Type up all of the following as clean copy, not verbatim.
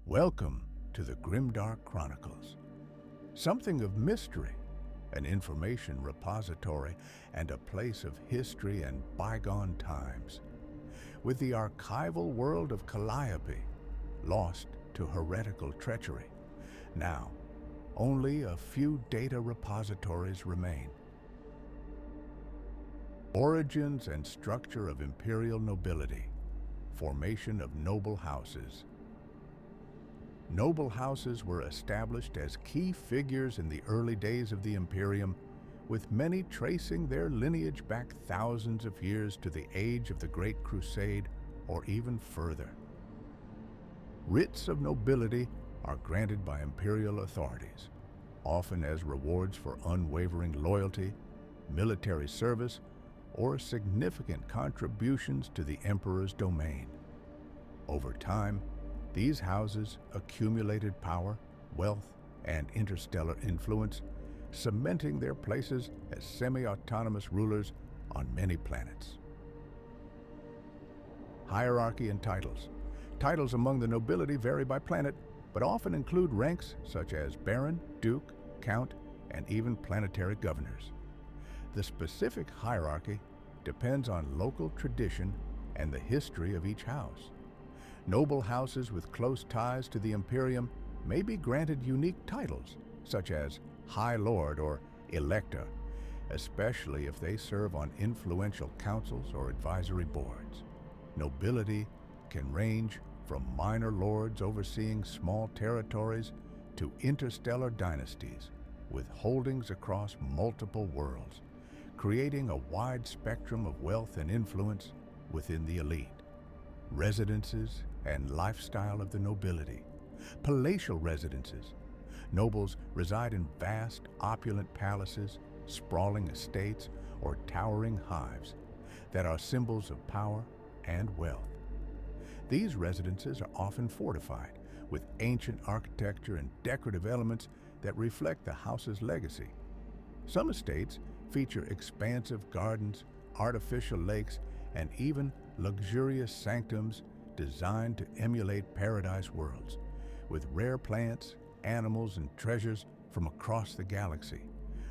Welcome to the Grimdark Chronicles. Something of mystery, an information repository, and a place of history and bygone times. With the archival world of Calliope lost to heretical treachery, now only a few data repositories remain. Origins and structure of imperial nobility. Formation of noble houses. Noble houses were established as key figures in the early days of the Imperium, with many tracing their lineage back thousands of years to the age of the Great Crusade or even further. Writs of nobility are granted by imperial authorities, often as rewards for unwavering loyalty, military service, or significant contributions to the emperor's domain. Over time, these houses accumulated power, wealth, and interstellar influence, cementing their places as semi-autonomous rulers on many planets. Hierarchy and titles. Titles among the nobility vary by planet, but often include ranks such as Baron, Duke, Count, and even planetary governors. The specific hierarchy depends on local tradition and the history of each house. Noble houses with close ties to the Imperium may be granted unique titles, such as High Lord or Elector, especially if they serve on influential councils or advisory boards. Nobility can range from minor lords overseeing small territories to interstellar dynasties with holdings across multiple worlds, creating a wide spectrum of wealth and influence within the elite. Residences and lifestyle of the nobility. Palatial residences. Nobles reside in vast, opulent palaces, sprawling estates, or towering hives that are symbols of power and wealth. These residences are often fortified with ancient architecture and decorative elements that reflect the house's legacy. Some estates feature expansive gardens, artificial lakes, and even luxurious sanctums designed to emulate paradise worlds, with rare plants, animals, and treasures from across the galaxy.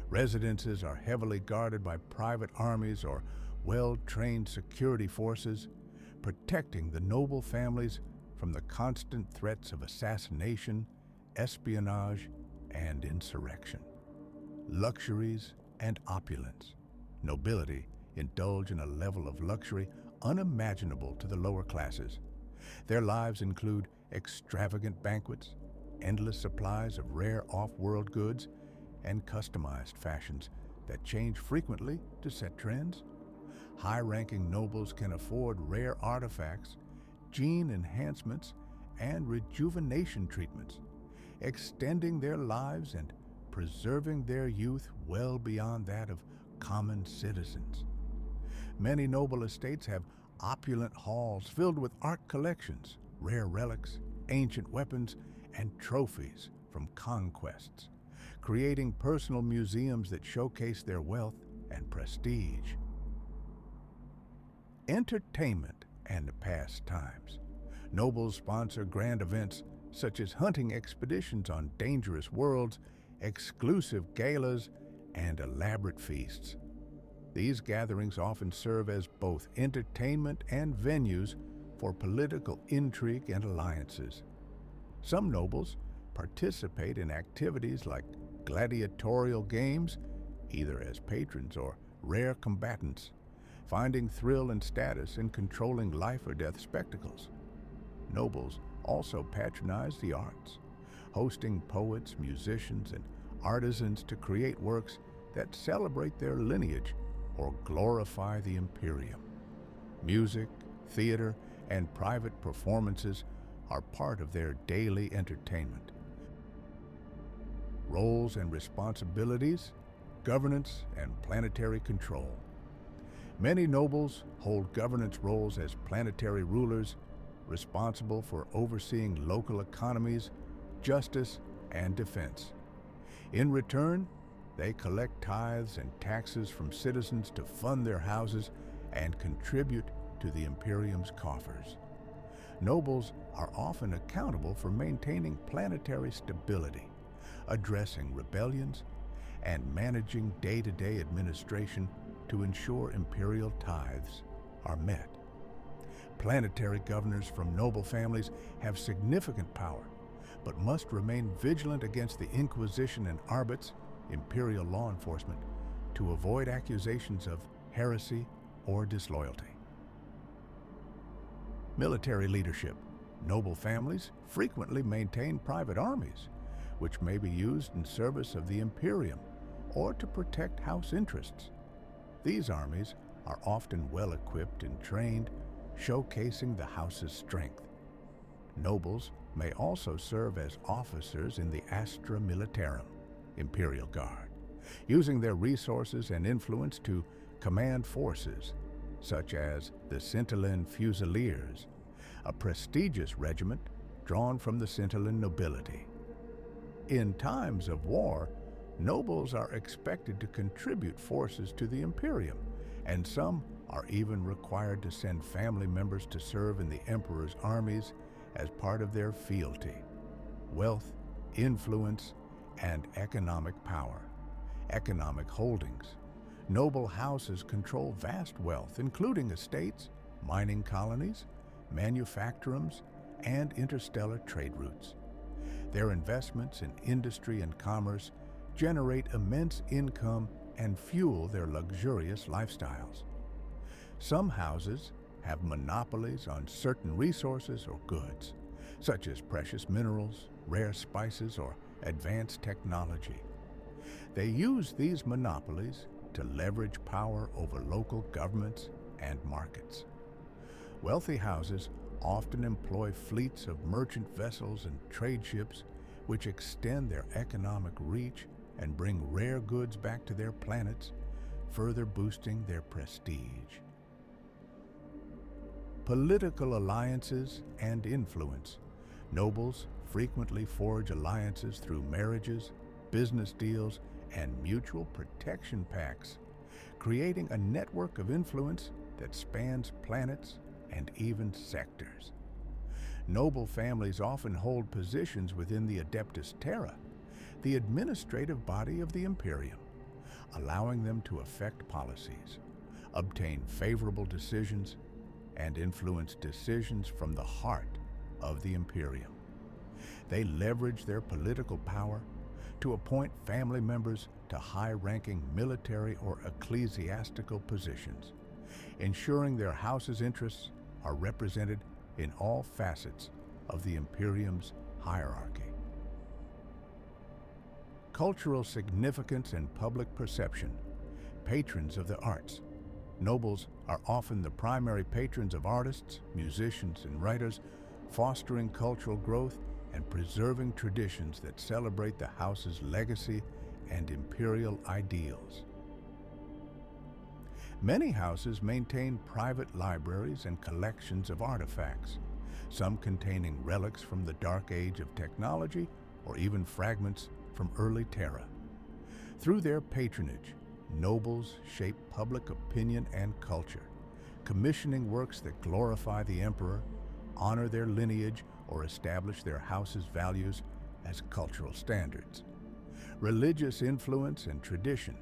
Residences are heavily guarded by private armies or well-trained security forces, protecting the noble families from the constant threats of assassination, espionage, and insurrection. Luxuries and opulence. Nobility indulge in a level of luxury unimaginable to the lower classes. Their lives include extravagant banquets, endless supplies of rare off-world goods, and customized fashions that change frequently to set trends. High-ranking nobles can afford rare artifacts, gene enhancements, and rejuvenation treatments, extending their lives and preserving their youth well beyond that of common citizens. Many noble estates have opulent halls filled with art collections, rare relics, ancient weapons, and trophies from conquests, creating personal museums that showcase their wealth and prestige. Entertainment and pastimes. Nobles sponsor grand events such as hunting expeditions on dangerous worlds, exclusive galas, and elaborate feasts. These gatherings often serve as both entertainment and venues for political intrigue and alliances. Some nobles participate in activities like gladiatorial games, either as patrons or rare combatants, finding thrill and status in controlling life or death spectacles. Nobles also patronize the arts, hosting poets, musicians, and artisans to create works that celebrate their lineage or glorify the Imperium. Music, theater, and private performances are part of their daily entertainment. Roles and responsibilities, governance, and planetary control. Many nobles hold governance roles as planetary rulers, responsible for overseeing local economies, justice, and defense. In return, they collect tithes and taxes from citizens to fund their houses and contribute to the Imperium's coffers. Nobles are often accountable for maintaining planetary stability, addressing rebellions, and managing day-to-day administration to ensure imperial tithes are met. Planetary governors from noble families have significant power, but must remain vigilant against the Inquisition and Arbits, imperial law enforcement, to avoid accusations of heresy or disloyalty. Military leadership. Noble families frequently maintain private armies, which may be used in service of the Imperium or to protect house interests. These armies are often well-equipped and trained, showcasing the house's strength. Nobles may also serve as officers in the Astra Militarum, Imperial Guard, using their resources and influence to command forces, such as the Scintillan Fusiliers, a prestigious regiment drawn from the Scintillan nobility. In times of war, nobles are expected to contribute forces to the Imperium, and some are even required to send family members to serve in the Emperor's armies as part of their fealty. Wealth, influence, and economic power. Economic holdings. Noble houses control vast wealth, including estates, mining colonies, manufactorums, and interstellar trade routes. Their investments in industry and commerce generate immense income and fuel their luxurious lifestyles. Some houses have monopolies on certain resources or goods, such as precious minerals, rare spices, or advanced technology. They use these monopolies to leverage power over local governments and markets. Wealthy houses often employ fleets of merchant vessels and trade ships, which extend their economic reach and bring rare goods back to their planets, further boosting their prestige. Political alliances and influence. Nobles frequently forge alliances through marriages, business deals, and mutual protection pacts, creating a network of influence that spans planets and even sectors. Noble families often hold positions within the Adeptus Terra, the administrative body of the Imperium, allowing them to affect policies, obtain favorable decisions, and influence decisions from the heart of the Imperium. They leverage their political power to appoint family members to high-ranking military or ecclesiastical positions, ensuring their house's interests are represented in all facets of the Imperium's hierarchy. Cultural significance and public perception. Patrons of the arts. Nobles are often the primary patrons of artists, musicians, and writers, fostering cultural growth and preserving traditions that celebrate the house's legacy and imperial ideals. Many houses maintain private libraries and collections of artifacts, some containing relics from the dark age of technology or even fragments from early Terra. Through their patronage, nobles shape public opinion and culture, commissioning works that glorify the emperor, honor their lineage, or establish their house's values as cultural standards. Religious influence and tradition.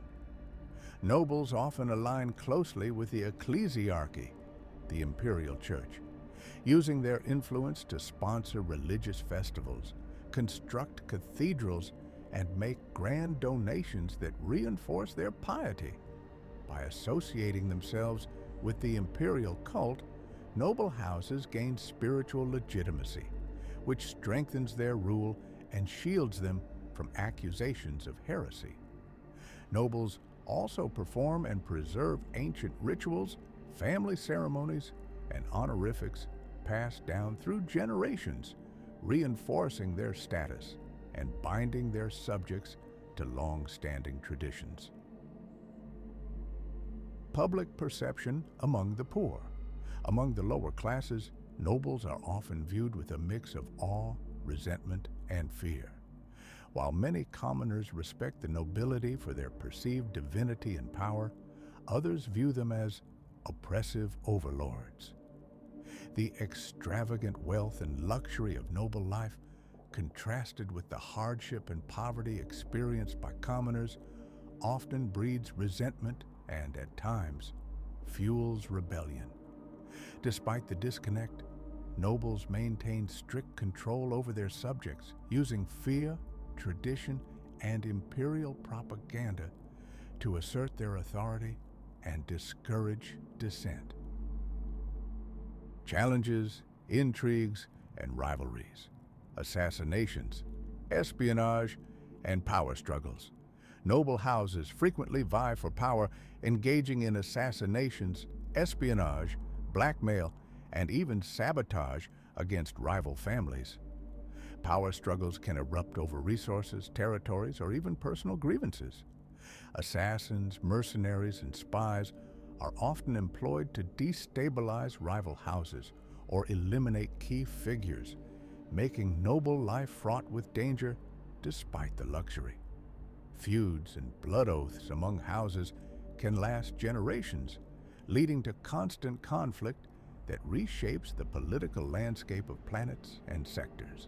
Nobles often align closely with the ecclesiarchy, the imperial church, using their influence to sponsor religious festivals, construct cathedrals, and make grand donations that reinforce their piety. By associating themselves with the imperial cult, noble houses gain spiritual legitimacy, which strengthens their rule and shields them from accusations of heresy. Nobles also perform and preserve ancient rituals, family ceremonies, and honorifics passed down through generations, reinforcing their status and binding their subjects to long-standing traditions. Public perception among the poor. Among the lower classes, nobles are often viewed with a mix of awe, resentment, and fear. While many commoners respect the nobility for their perceived divinity and power, others view them as oppressive overlords. The extravagant wealth and luxury of noble life, contrasted with the hardship and poverty experienced by commoners, often breeds resentment and, at times, fuels rebellion. Despite the disconnect, nobles maintain strict control over their subjects, using fear, tradition, and imperial propaganda to assert their authority and discourage dissent. Challenges, intrigues, and rivalries, assassinations, espionage, and power struggles. Noble houses frequently vie for power, engaging in assassinations, espionage, blackmail, and even sabotage against rival families. Power struggles can erupt over resources, territories, or even personal grievances. Assassins, mercenaries, and spies are often employed to destabilize rival houses or eliminate key figures, making noble life fraught with danger despite the luxury. Feuds and blood oaths among houses can last generations, leading to constant conflict that reshapes the political landscape of planets and sectors.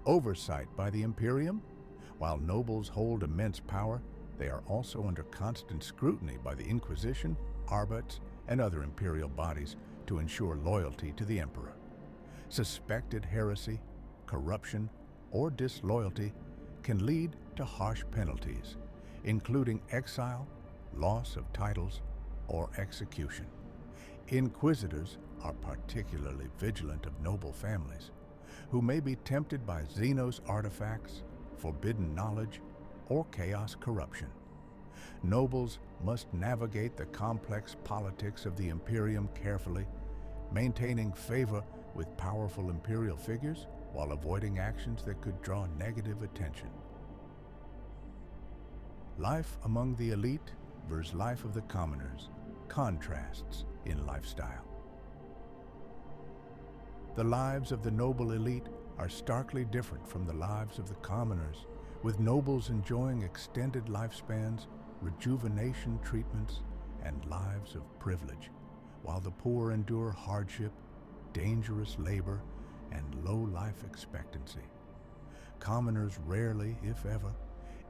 Oversight by the Imperium. While nobles hold immense power, they are also under constant scrutiny by the Inquisition, Arbits, and other imperial bodies to ensure loyalty to the Emperor. Suspected heresy, corruption, or disloyalty can lead to harsh penalties, including exile, loss of titles, or execution. Inquisitors are particularly vigilant of noble families, who may be tempted by Xenos artifacts, forbidden knowledge, or chaos corruption. Nobles must navigate the complex politics of the Imperium carefully, maintaining favor with powerful imperial figures while avoiding actions that could draw negative attention. Life among the elite versus life of the commoners, contrasts in lifestyle. The lives of the noble elite are starkly different from the lives of the commoners, with nobles enjoying extended lifespans, rejuvenation treatments, and lives of privilege, while the poor endure hardship, dangerous labor, and low life expectancy. Commoners rarely, if ever,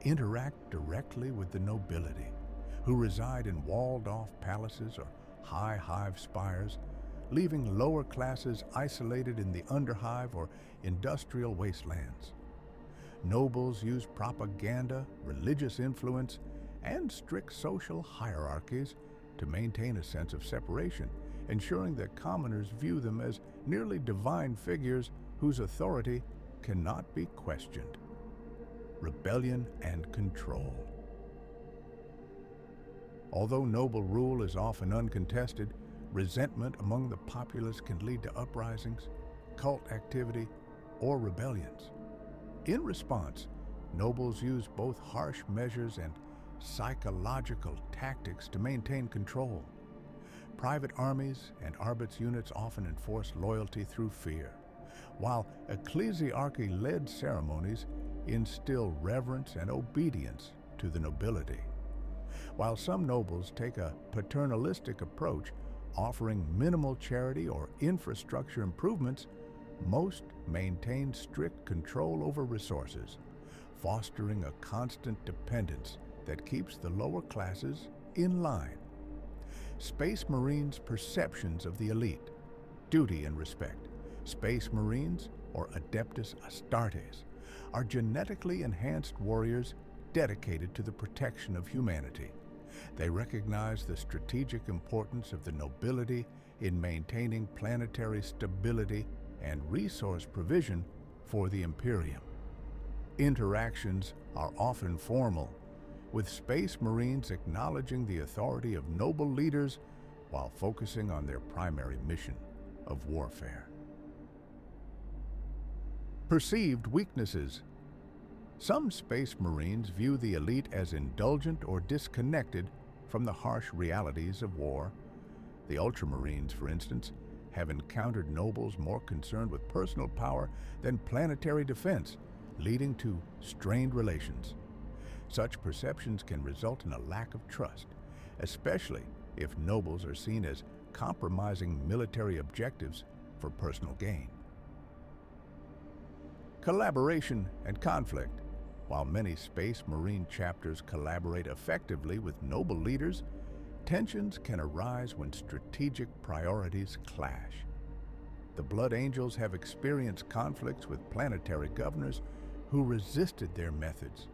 interact directly with the nobility, who reside in walled-off palaces or high hive spires, leaving lower classes isolated in the underhive or industrial wastelands. Nobles use propaganda, religious influence, and strict social hierarchies to maintain a sense of separation, ensuring that commoners view them as nearly divine figures whose authority cannot be questioned. Rebellion and control. Although noble rule is often uncontested, resentment among the populace can lead to uprisings, cult activity, or rebellions. In response, nobles use both harsh measures and psychological tactics to maintain control. Private armies and Arbits units often enforce loyalty through fear, while ecclesiarchy-led ceremonies instill reverence and obedience to the nobility. While some nobles take a paternalistic approach, offering minimal charity or infrastructure improvements, most maintain strict control over resources, fostering a constant dependence that keeps the lower classes in line. Space Marines' perceptions of the elite, duty and respect. Space Marines, or Adeptus Astartes, are genetically enhanced warriors dedicated to the protection of humanity. They recognize the strategic importance of the nobility in maintaining planetary stability and resource provision for the Imperium. Interactions are often formal, with Space Marines acknowledging the authority of noble leaders while focusing on their primary mission of warfare. Perceived weaknesses. Some Space Marines view the elite as indulgent or disconnected from the harsh realities of war. The Ultramarines, for instance, have encountered nobles more concerned with personal power than planetary defense, leading to strained relations. Such perceptions can result in a lack of trust, especially if nobles are seen as compromising military objectives for personal gain. Collaboration and conflict. While many Space Marine chapters collaborate effectively with noble leaders, tensions can arise when strategic priorities clash. The Blood Angels have experienced conflicts with planetary governors who resisted their methods,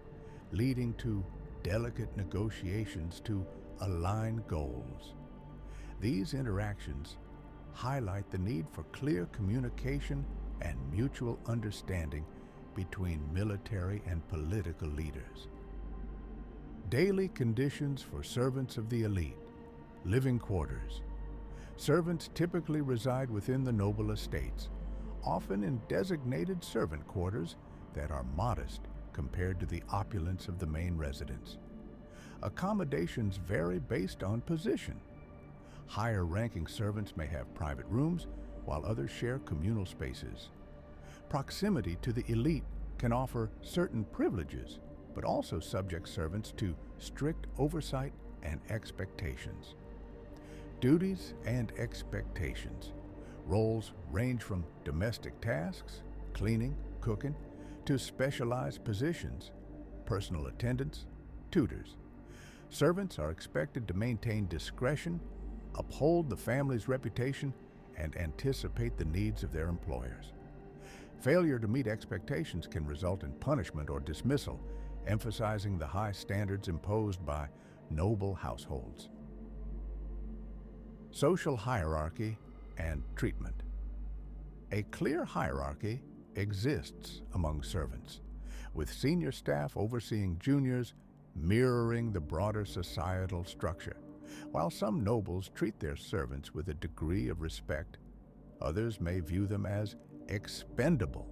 leading to delicate negotiations to align goals. These interactions highlight the need for clear communication and mutual understanding between military and political leaders. Daily conditions for servants of the elite. Living quarters. Servants typically reside within the noble estates, often in designated servant quarters that are modest compared to the opulence of the main residence. Accommodations vary based on position. Higher-ranking servants may have private rooms, while others share communal spaces. Proximity to the elite can offer certain privileges, but also subject servants to strict oversight and expectations. Duties and expectations. Roles range from domestic tasks, cleaning, cooking, to specialized positions, personal attendants, tutors. Servants are expected to maintain discretion, uphold the family's reputation, and anticipate the needs of their employers. Failure to meet expectations can result in punishment or dismissal, emphasizing the high standards imposed by noble households. Social hierarchy and treatment. A clear hierarchy exists among servants, with senior staff overseeing juniors, mirroring the broader societal structure. While some nobles treat their servants with a degree of respect, others may view them as expendable,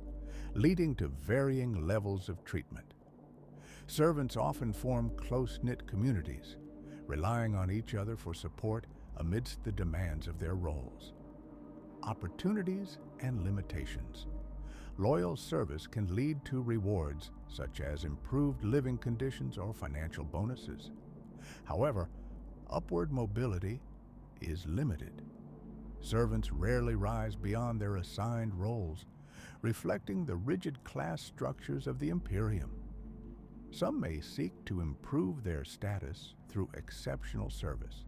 leading to varying levels of treatment. Servants often form close-knit communities, relying on each other for support amidst the demands of their roles. Opportunities and limitations. Loyal service can lead to rewards such as improved living conditions or financial bonuses. However, upward mobility is limited. Servants rarely rise beyond their assigned roles, reflecting the rigid class structures of the Imperium. Some may seek to improve their status through exceptional service,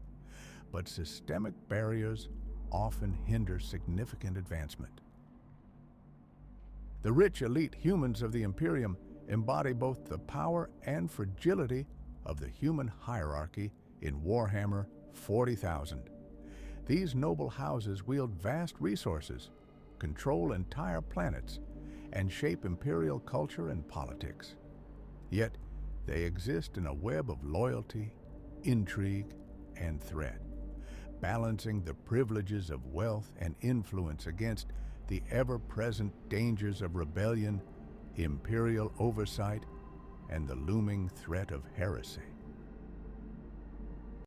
but systemic barriers often hinder significant advancement. The rich elite humans of the Imperium embody both the power and fragility of the human hierarchy in Warhammer 40,000. These noble houses wield vast resources, control entire planets, and shape imperial culture and politics. Yet, they exist in a web of loyalty, intrigue, and threat, balancing the privileges of wealth and influence against the ever-present dangers of rebellion, imperial oversight, and the looming threat of heresy.